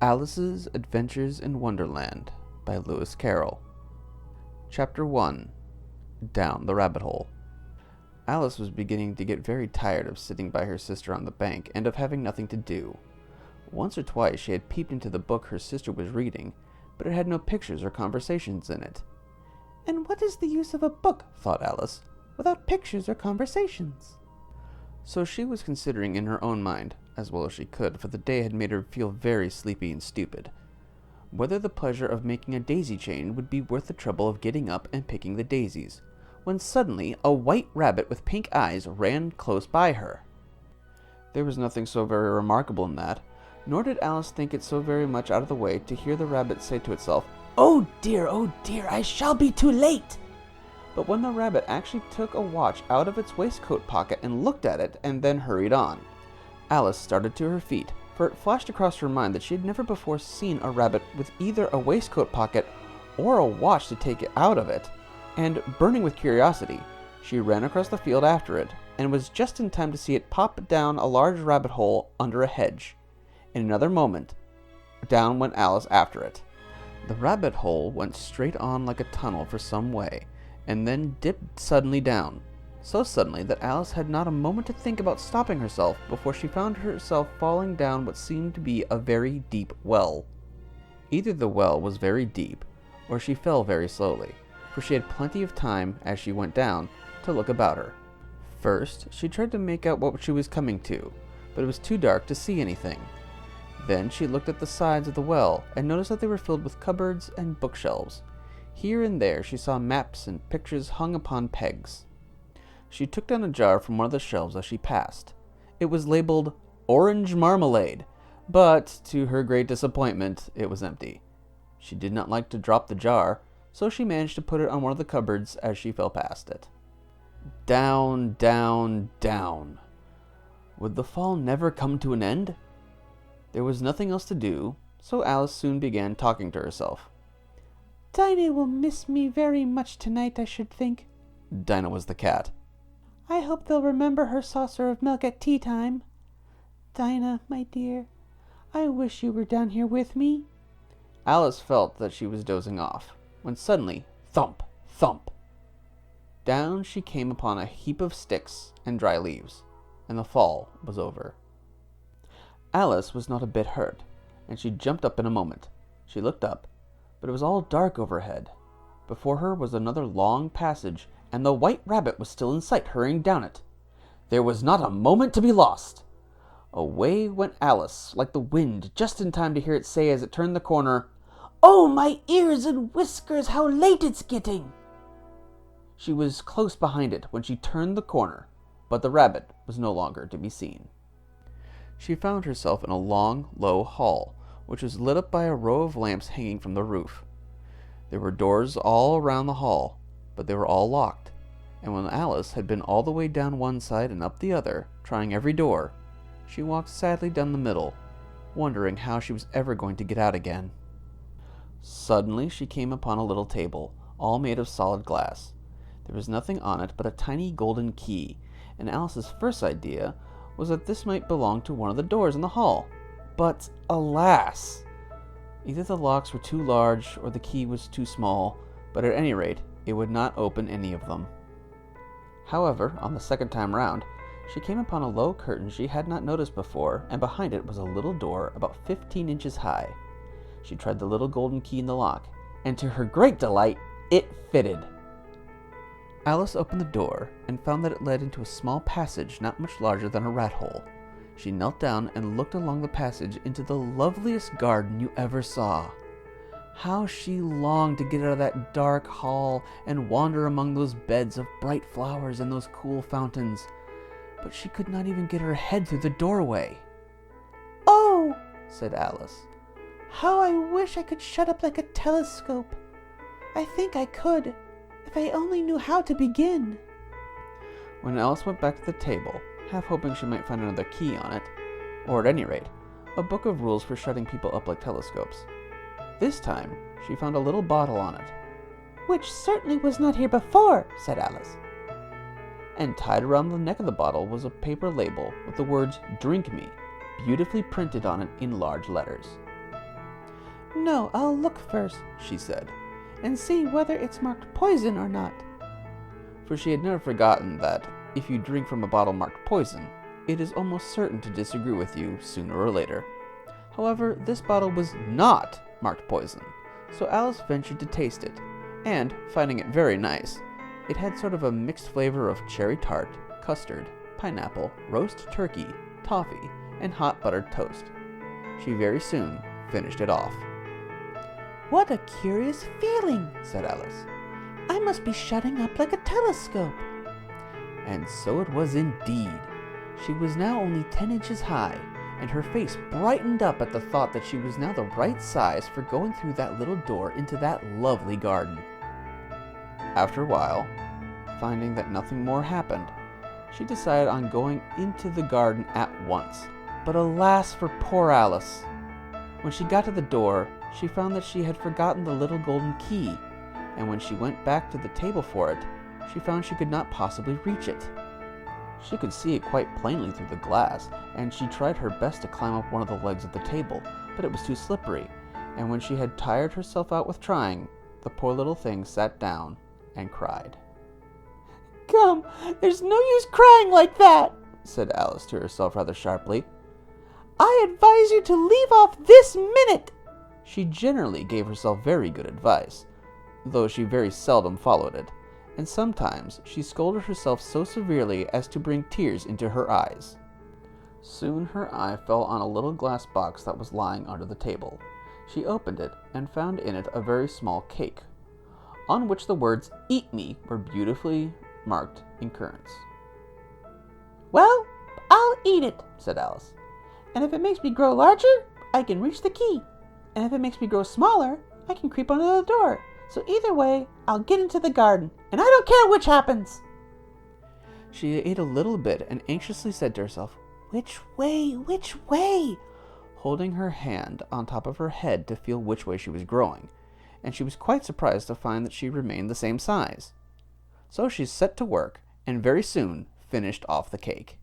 Alice's Adventures in Wonderland by Lewis Carroll. Chapter 1. Down the Rabbit Hole. Alice was beginning to get very tired of sitting by her sister on the bank and of having nothing to do. Once or twice she had peeped into the book her sister was reading, but it had no pictures or conversations in it. "And what is the use of a book," thought Alice, "without pictures or conversations?" So she was considering in her own mind, as well as she could, for the day had made her feel very sleepy and stupid, whether the pleasure of making a daisy chain would be worth the trouble of getting up and picking the daisies, when suddenly a white rabbit with pink eyes ran close by her. There was nothing so very remarkable in that, nor did Alice think it so very much out of the way to hear the rabbit say to itself, oh dear, I shall be too late!" But when the rabbit actually took a watch out of its waistcoat pocket and looked at it and then hurried on, Alice started to her feet, for it flashed across her mind that she had never before seen a rabbit with either a waistcoat pocket or a watch to take it out of it, and, burning with curiosity, she ran across the field after it, and was just in time to see it pop down a large rabbit hole under a hedge. In another moment, down went Alice after it. The rabbit hole went straight on like a tunnel for some way, and then dipped suddenly down, so suddenly that Alice had not a moment to think about stopping herself before she found herself falling down what seemed to be a very deep well. Either the well was very deep, or she fell very slowly, for she had plenty of time, as she went down, to look about her. First, she tried to make out what she was coming to, but it was too dark to see anything. Then she looked at the sides of the well, and noticed that they were filled with cupboards and bookshelves. Here and there she saw maps and pictures hung upon pegs. She took down a jar from one of the shelves as she passed. It was labeled Orange Marmalade, but to her great disappointment, it was empty. She did not like to drop the jar, so she managed to put it on one of the cupboards as she fell past it. Down, down, down. Would the fall never come to an end? There was nothing else to do, so Alice soon began talking to herself. "Dinah will miss me very much tonight, I should think." Dinah was the cat. "I hope they'll remember her saucer of milk at tea time. Dinah, my dear, I wish you were down here with me." Alice felt that she was dozing off, when suddenly, thump, thump, down she came upon a heap of sticks and dry leaves, and the fall was over. Alice was not a bit hurt, and she jumped up in a moment. She looked up, but it was all dark overhead. Before her was another long passage, and the white rabbit was still in sight, hurrying down it. There was not a moment to be lost. Away went Alice, like the wind, just in time to hear it say as it turned the corner, "Oh, my ears and whiskers, how late it's getting!" She was close behind it when she turned the corner, but the rabbit was no longer to be seen. She found herself in a long, low hall, which was lit up by a row of lamps hanging from the roof. There were doors all around the hall, but they were all locked, and when Alice had been all the way down one side and up the other, trying every door, she walked sadly down the middle, wondering how she was ever going to get out again. Suddenly she came upon a little table, all made of solid glass. There was nothing on it but a tiny golden key, and Alice's first idea was that this might belong to one of the doors in the hall. But, alas! Either the locks were too large or the key was too small, but at any rate, it would not open any of them. However, on the second time round, she came upon a low curtain she had not noticed before, and behind it was a little door about 15 inches high. She tried the little golden key in the lock, and to her great delight, it fitted. Alice opened the door and found that it led into a small passage not much larger than a rat hole. She knelt down and looked along the passage into the loveliest garden you ever saw. How she longed to get out of that dark hall and wander among those beds of bright flowers and those cool fountains, but she could not even get her head through the doorway. "Oh," said Alice, "how I wish I could shut up like a telescope. I think I could, if I only knew how to begin." When Alice went back to the table, half hoping she might find another key on it, or at any rate, a book of rules for shutting people up like telescopes, this time she found a little bottle on it. "Which certainly was not here before," said Alice. And tied around the neck of the bottle was a paper label with the words "Drink Me" beautifully printed on it in large letters. No, I'll look first, she said, and see whether it's marked poison or not. For she had never forgotten that, if you drink from a bottle marked poison, it is almost certain to disagree with you sooner or later. However, this bottle was not marked poison, so Alice ventured to taste it, and, finding it very nice, it had sort of a mixed flavor of cherry tart, custard, pineapple, roast turkey, toffee, and hot buttered toast. She very soon finished it off. What a curious feeling, said Alice. I must be shutting up like a telescope. And so it was indeed. She was now only 10 inches high, and her face brightened up at the thought that she was now the right size for going through that little door into that lovely garden. After a while, finding that nothing more happened, she decided on going into the garden at once. But alas for poor Alice! When she got to the door, she found that she had forgotten the little golden key, and when she went back to the table for it, she found she could not possibly reach it. She could see it quite plainly through the glass, and she tried her best to climb up one of the legs of the table, but it was too slippery, and when she had tired herself out with trying, the poor little thing sat down and cried. Come, there's no use crying like that, said Alice to herself rather sharply. I advise you to leave off this minute. She generally gave herself very good advice, though she very seldom followed it, and sometimes she scolded herself so severely as to bring tears into her eyes. Soon her eye fell on a little glass box that was lying under the table. She opened it and found in it a very small cake, on which the words "Eat me" were beautifully marked in currants. Well, I'll eat it, said Alice. And if it makes me grow larger, I can reach the key. And if it makes me grow smaller, I can creep under the door. So either way, I'll get into the garden, and I don't care which happens. She ate a little bit and anxiously said to herself, Which way, which way? Holding her hand on top of her head to feel which way she was growing, and she was quite surprised to find that she remained the same size. So she set to work, and very soon finished off the cake.